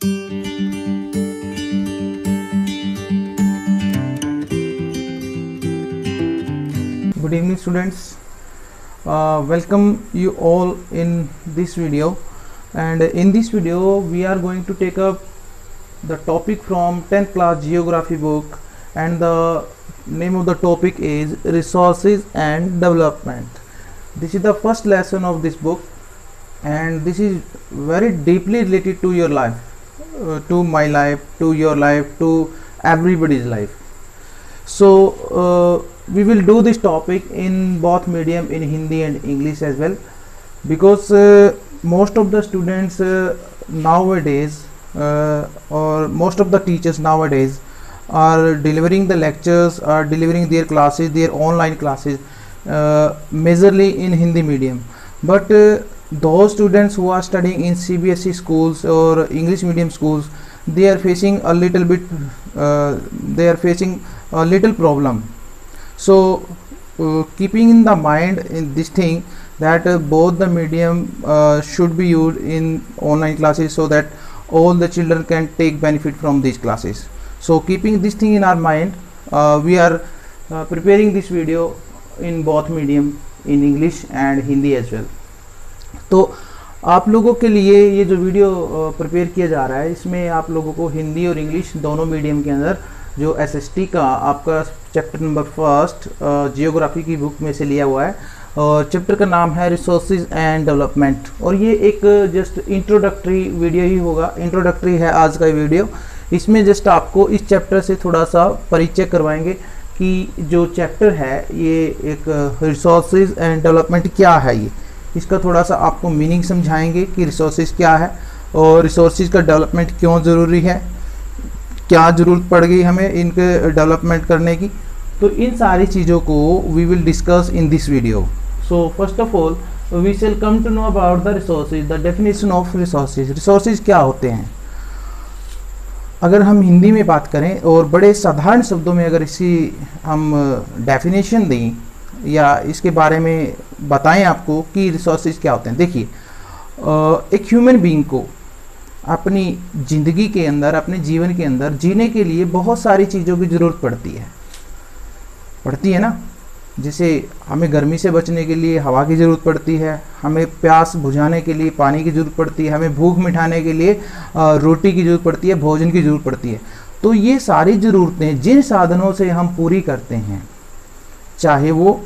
Good evening students, welcome you all in this video, and in this video we are going to take up the topic from 10th class geography book, and the name of the topic is resources and development. This is the first lesson of this book, and this is very deeply related to your life, to my life, to your life, to everybody's life. So we will do this topic in both medium, in Hindi and English as well, because most of the students nowadays or most of the teachers nowadays are delivering the lectures, are delivering their classes, their online classes majorly in Hindi medium, but those students who are studying in CBSE schools or English medium schools, they are facing a little bit problem. So keeping in the mind in this thing that both the medium should be used in online classes, so that all the children can take benefit from these classes. So keeping this thing in our mind, we are preparing this video in both medium, in English and Hindi as well. तो आप लोगों के लिए ये जो video prepare किया जा रहा है, इसमें आप लोगों को हिंदी और इंग्लिश दोनों मीडियम के अंदर जो एसएसटी का आपका चैप्टर नंबर फर्स्ट जियोग्राफी की बुक में से लिया हुआ है, और चैप्टर का नाम है रिसोर्सेज एंड डेवलपमेंट। और ये एक जस्ट इंट्रोडक्टरी वीडियो ही होगा, इंट्रोडक्टरी है आज का वीडियो। इसमें जस्ट आपको इस चैप्टर से थोड़ा सा परिचय करवाएंगे कि जो चैप्टर है ये एक रिसोर्सेज एंड डेवलपमेंट क्या है, ये इसका थोड़ा सा आपको मीनिंग समझाएंगे कि रिसोर्सेज क्या है और रिसोर्सेज का डेवलपमेंट क्यों ज़रूरी है, क्या ज़रूरत पड़ गई हमें इनके डेवलपमेंट करने की। तो इन सारी चीज़ों को we will discuss in this video. So first of all we shall come to know about the resources, the definition of resources. Resources क्या होते हैं? अगर हम हिंदी में बात करें और बड़े साधारण शब्दों में अगर इसी हम डेफिनेशन दें या इसके बारे में बताएं आपको कि रिसोर्सेज क्या होते हैं। देखिए, एक ह्यूमन बीइंग को अपनी ज़िंदगी के अंदर, अपने जीवन के अंदर जीने के लिए बहुत सारी चीज़ों की ज़रूरत पड़ती है ना। जैसे हमें गर्मी से बचने के लिए हवा की ज़रूरत पड़ती है, हमें प्यास बुझाने के लिए पानी की ज़रूरत पड़ती है, हमें भूख मिटाने के लिए रोटी की ज़रूरत पड़ती है, भोजन की ज़रूरत पड़ती है। तो ये सारी ज़रूरतें जिन साधनों से हम पूरी करते हैं, चाहे वो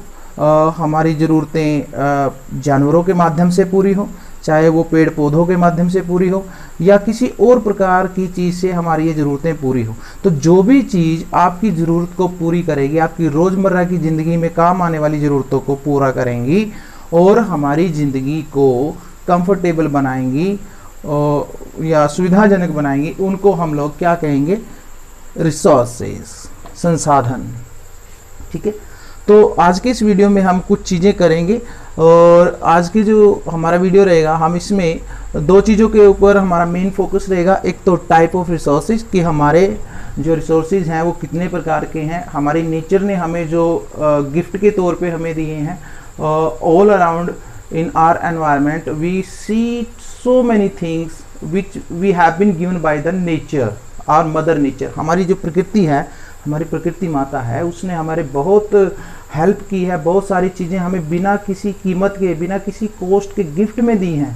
हमारी ज़रूरतें जानवरों के माध्यम से पूरी हो, चाहे वो पेड़ पौधों के माध्यम से पूरी हो, या किसी और प्रकार की चीज़ से हमारी ये ज़रूरतें पूरी हो। तो जो भी चीज़ आपकी ज़रूरत को पूरी करेगी, आपकी रोज़मर्रा की ज़िंदगी में काम आने वाली ज़रूरतों को पूरा करेंगी और हमारी ज़िंदगी को कंफर्टेबल बनाएंगी या सुविधाजनक बनाएंगी, उनको हम लोग क्या कहेंगे? रिसोर्सेज, संसाधन। ठीक है, तो आज के इस वीडियो में हम कुछ चीज़ें करेंगे, और आज की जो हमारा वीडियो रहेगा, हम इसमें दो चीज़ों के ऊपर हमारा मेन फोकस रहेगा। एक तो टाइप ऑफ रिसोर्सेज, कि हमारे जो रिसोर्सेज हैं वो कितने प्रकार के हैं, हमारी नेचर ने हमें जो गिफ्ट के तौर पे हमें दिए हैं। All around in our environment we see so many things which we have been given by the nature, our mother nature. हमारी जो प्रकृति है, हमारी प्रकृति माता है, उसने हमारे बहुत हेल्प की है, बहुत सारी चीज़ें हमें बिना किसी कीमत के, बिना किसी कॉस्ट के गिफ्ट में दी हैं,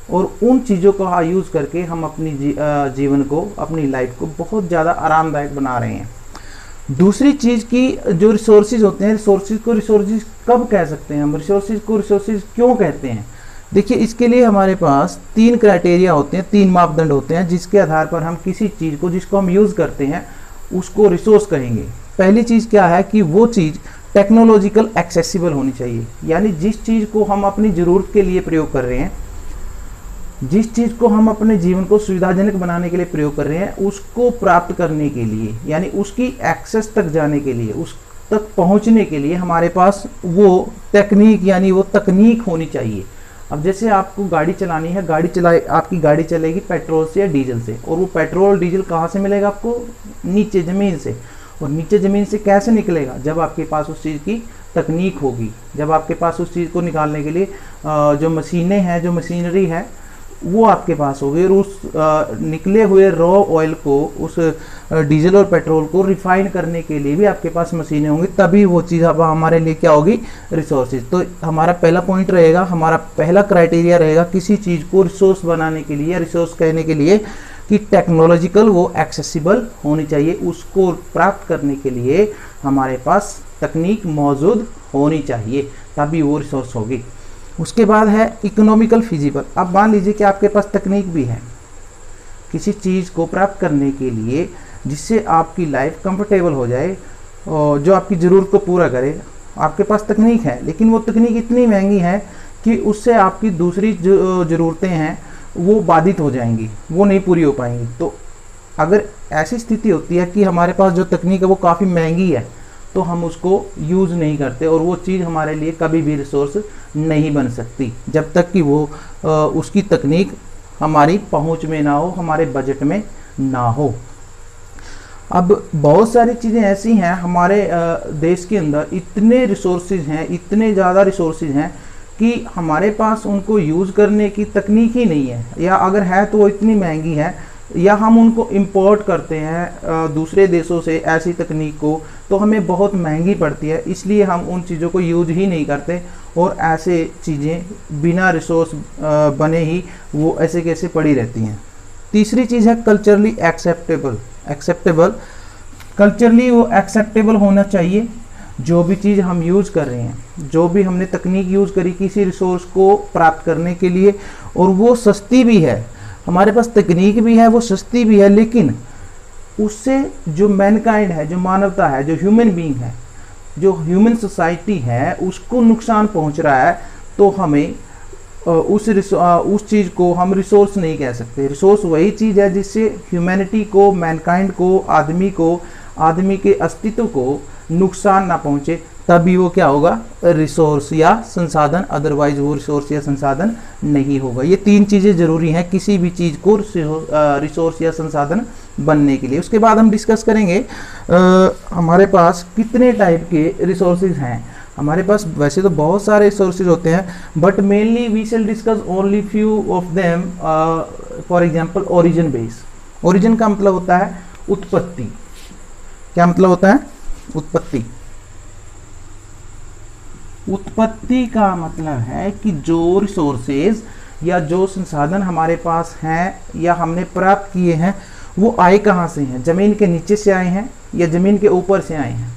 और उन चीज़ों का यूज़ करके हम अपनी जीवन को, अपनी लाइफ को बहुत ज़्यादा आरामदायक बना रहे हैं। दूसरी चीज़ की जो रिसोर्सेज होते हैं, रिसोर्सेज को रिसोर्सेज कब कह सकते हैं हम, रिसोर्सेज को रिसोर्सेज क्यों कहते हैं? देखिए, इसके लिए हमारे पास 3 क्राइटेरिया होते हैं, 3 मापदंड होते हैं, जिसके आधार पर हम किसी चीज़ को, जिसको हम यूज़ करते हैं, उसको रिसोर्स कहेंगे। पहली चीज़ क्या है कि वो चीज़ टेक्नोलॉजिकल एक्सेसिबल होनी चाहिए, यानी जिस चीज़ को हम अपनी ज़रूरत के लिए प्रयोग कर रहे हैं, जिस चीज़ को हम अपने जीवन को सुविधाजनक बनाने के लिए प्रयोग कर रहे हैं, उसको प्राप्त करने के लिए, यानी उसकी एक्सेस तक जाने के लिए, उस तक पहुंचने के लिए हमारे पास वो टेक्निक, यानी वो तकनीक होनी चाहिए। अब जैसे आपको गाड़ी चलानी है, आपकी गाड़ी चलेगी पेट्रोल से या डीजल से, और वो पेट्रोल डीजल कहाँ से मिलेगा आपको? नीचे ज़मीन से। और नीचे ज़मीन से कैसे निकलेगा? जब आपके पास उस चीज़ की तकनीक होगी, जब आपके पास उस चीज़ को निकालने के लिए जो मशीनें हैं, जो मशीनरी है, वो आपके पास होगी, और उस निकले हुए रॉ ऑयल को, उस डीजल और पेट्रोल को रिफाइन करने के लिए भी आपके पास मशीनें होंगी, तभी वो चीज़ अब हमारे लिए क्या होगी, रिसोर्सेज। तो हमारा पहला पॉइंट रहेगा, हमारा पहला क्राइटेरिया रहेगा किसी चीज़ को रिसोर्स बनाने के लिए या रिसोर्स कहने के लिए कि टेक्नोलॉजिकल वो एक्सेसिबल होनी चाहिए, उसको प्राप्त करने के लिए हमारे पास तकनीक मौजूद होनी चाहिए, तभी वो रिसोर्स होगी। उसके बाद है इकोनॉमिकल फिजिबल। अब मान लीजिए कि आपके पास तकनीक भी है किसी चीज़ को प्राप्त करने के लिए जिससे आपकी लाइफ कंफर्टेबल हो जाए और जो आपकी ज़रूरत को पूरा करे, आपके पास तकनीक है, लेकिन वो तकनीक इतनी महंगी है कि उससे आपकी दूसरी जो ज़रूरतें हैं वो बाधित हो जाएंगी, वो नहीं पूरी हो पाएंगी। तो अगर ऐसी स्थिति होती है कि हमारे पास जो तकनीक है वो काफ़ी महंगी है, तो हम उसको यूज़ नहीं करते और वो चीज़ हमारे लिए कभी भी रिसोर्स नहीं बन सकती जब तक कि वो उसकी तकनीक हमारी पहुंच में ना हो, हमारे बजट में ना हो। अब बहुत सारी चीज़ें ऐसी हैं हमारे देश के अंदर, इतने रिसोर्सेज हैं, इतने ज़्यादा रिसोर्सेज हैं कि हमारे पास उनको यूज़ करने की तकनीक ही नहीं है, या अगर है तो वो इतनी महंगी है, या हम उनको इंपोर्ट करते हैं दूसरे देशों से ऐसी तकनीक को, तो हमें बहुत महंगी पड़ती है, इसलिए हम उन चीज़ों को यूज ही नहीं करते और ऐसे चीज़ें बिना रिसोर्स बने ही वो ऐसे कैसे पड़ी रहती हैं। तीसरी चीज़ है कल्चरली एक्सेप्टेबल। कल्चरली वो एक्सेप्टेबल होना चाहिए, जो भी चीज़ हम यूज़ कर रहे हैं, जो भी हमने तकनीक यूज़ करी किसी रिसोर्स को प्राप्त करने के लिए, और वो सस्ती भी है, हमारे पास तकनीक भी है, वो सस्ती भी है, लेकिन उससे जो मैनकाइंड है, जो मानवता है, जो ह्यूमन बीइंग है, जो ह्यूमन सोसाइटी है, उसको नुकसान पहुंच रहा है, तो हमें उस चीज़ को हम रिसोर्स नहीं कह सकते। रिसोर्स वही चीज़ है जिससे ह्यूमैनिटी को, मैनकाइंड को, आदमी के अस्तित्व को नुकसान ना पहुंचे, तभी वो क्या होगा, रिसोर्स या संसाधन, अदरवाइज वो रिसोर्स या संसाधन नहीं होगा। ये तीन चीज़ें ज़रूरी हैं किसी भी चीज़ को रिसोर्स या संसाधन बनने के लिए। उसके बाद हम डिस्कस करेंगे हमारे पास कितने टाइप के रिसोर्सेज हैं। हमारे पास वैसे तो बहुत सारे रिसोर्सेज होते हैं, but mainly we shall discuss only few of them. For example origin base. Origin का मतलब होता है उत्पत्ति। क्या मतलब होता है, उत्पत्ति। उत्पत्ति का मतलब है कि जो रिसोर्सेज या जो संसाधन हमारे पास हैं या हमने प्राप्त किए हैं वो आए कहाँ से हैं, ज़मीन के नीचे से आए हैं या ज़मीन के ऊपर से आए हैं।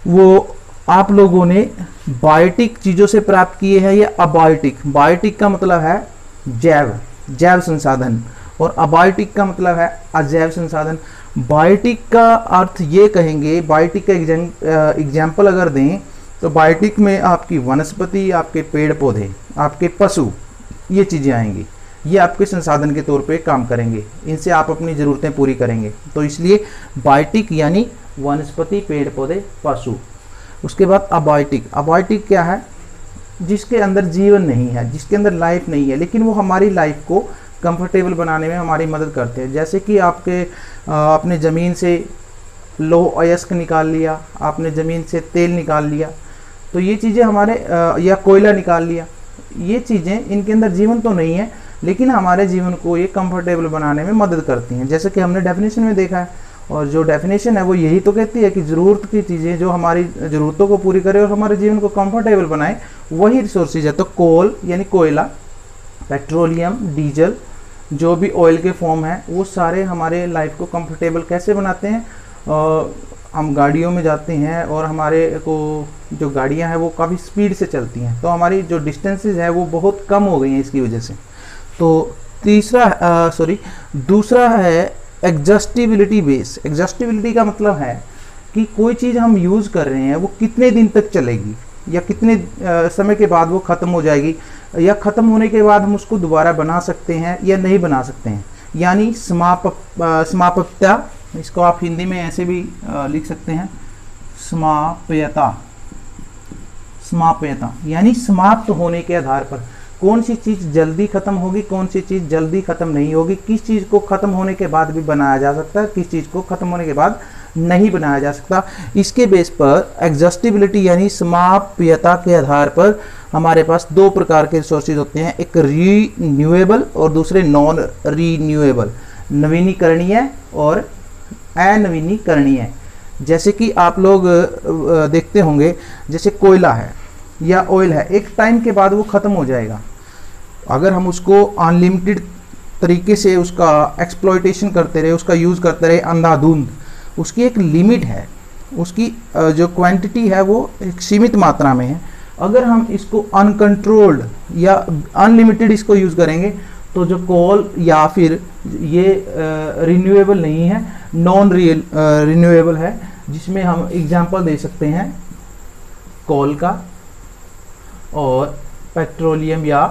वो आप लोगों ने बायोटिक चीज़ों से प्राप्त किए हैं या अबायोटिक। बायोटिक का मतलब है जैव संसाधन, और अबायोटिक का मतलब है अजैव संसाधन। बायोटिक का अर्थ ये कहेंगे, बायोटिक का एग्जाम्पल अगर दें तो बायोटिक में आपकी वनस्पति, आपके पेड़ पौधे, आपके पशु, ये चीज़ें आएंगी, ये आपके संसाधन के तौर पे काम करेंगे, इनसे आप अपनी ज़रूरतें पूरी करेंगे। तो इसलिए बायोटिक यानी वनस्पति, पेड़ पौधे, पशु। उसके बाद अबायोटिक। अबायोटिक क्या है, जिसके अंदर जीवन नहीं है, जिसके अंदर लाइफ नहीं है, लेकिन वो हमारी लाइफ को कंफर्टेबल बनाने में हमारी मदद करते हैं। जैसे कि आपने ज़मीन से लोह अयस्क निकाल लिया, आपने ज़मीन से तेल निकाल लिया, तो ये चीज़ें हमारे या कोयला निकाल लिया, ये चीज़ें इनके अंदर जीवन तो नहीं है, लेकिन हमारे जीवन को ये कंफर्टेबल बनाने में मदद करती हैं। जैसे कि हमने डेफिनेशन में देखा है, और जो डेफिनेशन है वो यही तो कहती है कि ज़रूरत की चीज़ें जो हमारी ज़रूरतों को पूरी करे और हमारे जीवन को कंफर्टेबल बनाए, वही रिसोर्सेज है। तो कोल यानी कोयला, पेट्रोलियम, डीजल, जो भी ऑयल के फॉर्म है, वो सारे हमारे लाइफ को कंफर्टेबल कैसे बनाते हैं। हम गाड़ियों में जाते हैं और हमारे को जो गाड़ियां हैं वो काफ़ी स्पीड से चलती हैं, तो हमारी जो डिस्टेंसेस है वो बहुत कम हो गई हैं इसकी वजह से। तो दूसरा है एग्जॉस्टिबिलिटी बेस। एग्जॉस्टिबिलिटी का मतलब है कि कोई चीज़ हम यूज़ कर रहे हैं वो कितने दिन तक चलेगी, या कितने समय के बाद वो ख़त्म हो जाएगी, या ख़त्म होने के बाद हम उसको दोबारा बना सकते हैं या नहीं बना सकते हैं, यानी समाप्यता। इसको आप हिंदी में ऐसे भी लिख सकते हैं, समाप्यता यानी समाप्त होने के आधार पर कौन सी चीज़ जल्दी ख़त्म होगी, कौन सी चीज़ जल्दी ख़त्म नहीं होगी, किस चीज़ को ख़त्म होने के बाद भी बनाया जा सकता है, किस चीज़ को ख़त्म होने के बाद नहीं बनाया जा सकता। इसके बेस पर एग्जॉस्टिबिलिटी यानी समाप्यता के आधार पर हमारे पास दो प्रकार के रिसोर्सेज होते हैं, एक रीन्यूएबल और दूसरे नॉन रीन्यूएबल, नवीनीकरणीय और अनवीनीकरणीय। जैसे कि आप लोग देखते होंगे, जैसे कोयला है या ऑयल है, एक टाइम के बाद वो ख़त्म हो जाएगा। अगर हम उसको अनलिमिटेड तरीके से उसका एक्सप्लॉयटेशन करते रहे, उसका यूज़ करते रहे अंधाधुंध, उसकी एक लिमिट है, उसकी जो क्वांटिटी है वो एक सीमित मात्रा में है। अगर हम इसको अनकंट्रोल्ड या अनलिमिटेड इसको यूज़ करेंगे तो जो कोल या फिर ये रिन्यूएबल नहीं है, नॉन रिन्यूएबल है, जिसमें हम एग्जांपल दे सकते हैं कोल का और पेट्रोल या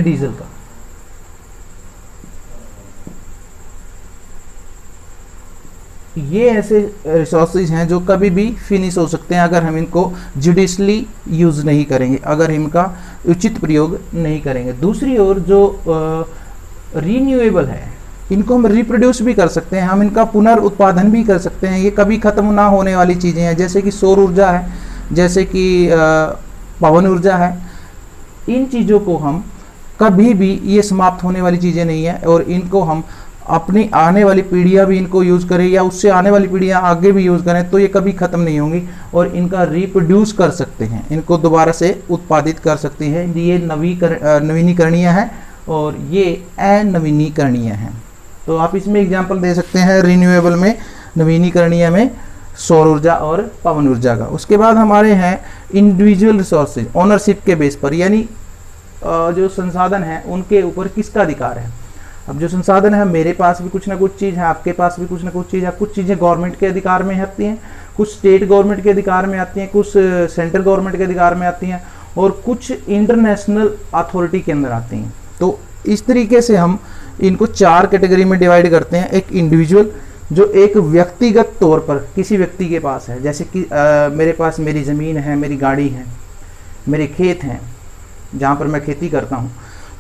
डीजल का। ये ऐसे रिसोर्सेज हैं जो कभी भी फिनिश हो सकते हैं अगर हम इनको जुडिशली यूज़ नहीं करेंगे, अगर इनका उचित प्रयोग नहीं करेंगे। दूसरी ओर जो रीन्यूएबल है, इनको हम रिप्रोड्यूस भी कर सकते हैं, हम इनका पुनर्उत्पादन भी कर सकते हैं। ये कभी ख़त्म ना होने वाली चीज़ें हैं, जैसे कि सौर ऊर्जा है, जैसे कि पवन ऊर्जा है। इन चीज़ों को हम कभी भी, ये समाप्त होने वाली चीज़ें नहीं है और इनको हम अपनी आने वाली पीढ़ियाँ भी इनको यूज़ करें या उससे आने वाली पीढ़ियाँ आगे भी यूज़ करें तो ये कभी ख़त्म नहीं होंगी और इनका रिप्रोड्यूस कर सकते हैं, इनको दोबारा से उत्पादित कर सकते हैं। ये नवीनीकरणीय है और ये अनवीनीकरणीय है। तो आप इसमें एग्जाम्पल दे सकते हैं रिन्यूएबल में, नवीनीकरणीय में सौर ऊर्जा और पवन ऊर्जा का। उसके बाद हमारे हैं इंडिविजुअल रिसोर्सेज, ओनरशिप के बेस पर, यानी जो संसाधन है उनके ऊपर किसका अधिकार है। अब जो संसाधन है, मेरे पास भी कुछ ना कुछ चीज़ है, आपके पास भी कुछ ना कुछ चीज़ है। कुछ चीज़ें गवर्नमेंट के अधिकार में आती हैं, कुछ स्टेट गवर्नमेंट के अधिकार में आती हैं, कुछ सेंट्रल गवर्नमेंट के अधिकार में आती हैं और कुछ इंटरनेशनल अथॉरिटी के अंदर आती हैं। तो इस तरीके से हम इनको 4 कैटेगरी में डिवाइड करते हैं। एक इंडिविजुअल, जो एक व्यक्तिगत तौर पर किसी व्यक्ति के पास है, जैसे कि मेरे पास मेरी ज़मीन है, मेरी गाड़ी है, मेरे खेत हैं जहाँ पर मैं खेती करता हूँ,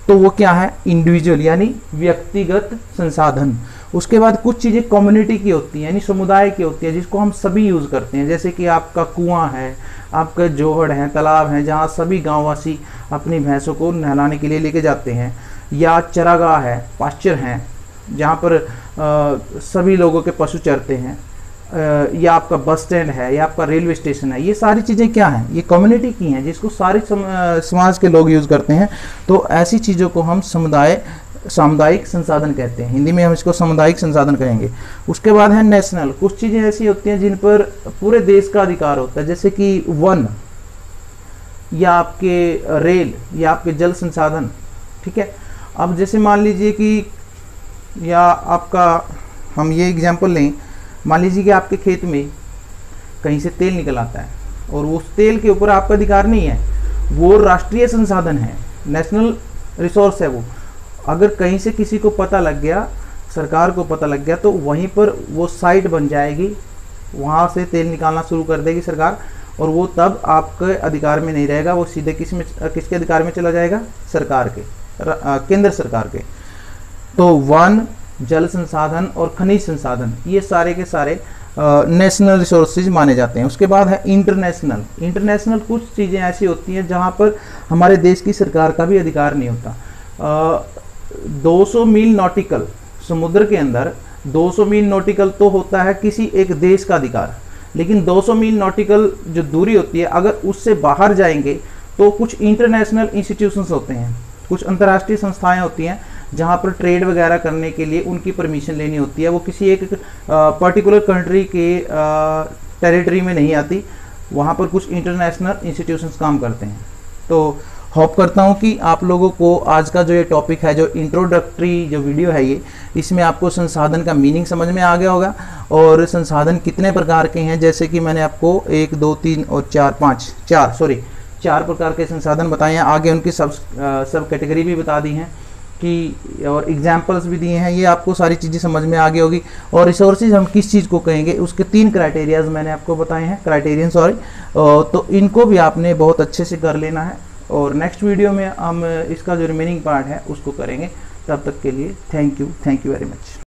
तो वो क्या है, इंडिविजुअल यानी व्यक्तिगत संसाधन। उसके बाद कुछ चीज़ें कम्युनिटी की होती हैं, यानी समुदाय की होती है, जिसको हम सभी यूज़ करते हैं। जैसे कि आपका कुआं है, आपका जोहड़ है, तालाब है, जहाँ सभी गांववासी अपनी भैंसों को नहलाने के लिए लेके जाते हैं, या चरागाह है, पास्चर हैं, जहाँ पर सभी लोगों के पशु चरते हैं, या आपका बस स्टैंड है, या आपका रेलवे स्टेशन है। ये सारी चीज़ें क्या हैं, ये कम्युनिटी की हैं, जिसको सारे समाज के लोग यूज़ करते हैं। तो ऐसी चीज़ों को हम सामुदायिक संसाधन कहते हैं, हिंदी में हम इसको सामुदायिक संसाधन कहेंगे। उसके बाद है नेशनल, कुछ चीज़ें ऐसी होती हैं जिन पर पूरे देश का अधिकार होता है, जैसे कि वन या आपके रेल या आपके जल संसाधन, ठीक है। अब जैसे मान लीजिए कि, या आपका, हम ये एग्जाम्पल लें, मान लीजिए कि आपके खेत में कहीं से तेल निकल आता है और उस तेल के ऊपर आपका अधिकार नहीं है, वो राष्ट्रीय संसाधन है, नेशनल रिसोर्स है वो। अगर कहीं से किसी को पता लग गया, सरकार को पता लग गया, तो वहीं पर वो साइट बन जाएगी, वहाँ से तेल निकालना शुरू कर देगी सरकार, और वो तब आपके अधिकार में नहीं रहेगा, वो सीधे किसके अधिकार में चला जाएगा, सरकार के, केंद्र सरकार के। तो वन, जल संसाधन और खनिज संसाधन, ये सारे के सारे नेशनल रिसोर्सेज माने जाते हैं। उसके बाद है इंटरनेशनल कुछ चीज़ें ऐसी होती हैं जहाँ पर हमारे देश की सरकार का भी अधिकार नहीं होता। 200 मील नॉटिकल, समुद्र के अंदर 200 मील नॉटिकल तो होता है किसी एक देश का अधिकार, लेकिन 200 मील नॉटिकल जो दूरी होती है, अगर उससे बाहर जाएंगे तो कुछ इंटरनेशनल इंस्टीट्यूशंस होते हैं, कुछ अंतर्राष्ट्रीय संस्थाएं होती हैं जहाँ पर ट्रेड वगैरह करने के लिए उनकी परमिशन लेनी होती है। वो किसी एक पर्टिकुलर कंट्री के टेरिटरी में नहीं आती, वहाँ पर कुछ इंटरनेशनल इंस्टीट्यूशंस काम करते हैं। तो होप करता हूँ कि आप लोगों को आज का जो ये टॉपिक है, जो इंट्रोडक्टरी जो वीडियो है ये, इसमें आपको संसाधन का मीनिंग समझ में आ गया होगा और संसाधन कितने प्रकार के हैं, जैसे कि मैंने आपको 1, 2, 3 और 4 प्रकार के संसाधन बताए हैं। आगे उनकी सब कैटेगरी भी बता दी हैं कि, और एग्जाम्पल्स भी दिए हैं। ये आपको सारी चीज़ें समझ में आ गई होगी। और रिसोर्सेज हम किस चीज़ को कहेंगे, उसके 3 क्राइटेरियाज मैंने आपको बताए हैं, क्राइटेरियन सॉरी, तो इनको भी आपने बहुत अच्छे से कर लेना है। और नेक्स्ट वीडियो में हम इसका जो रिमेनिंग पार्ट है उसको करेंगे। तब तक के लिए थैंक यू वेरी मच।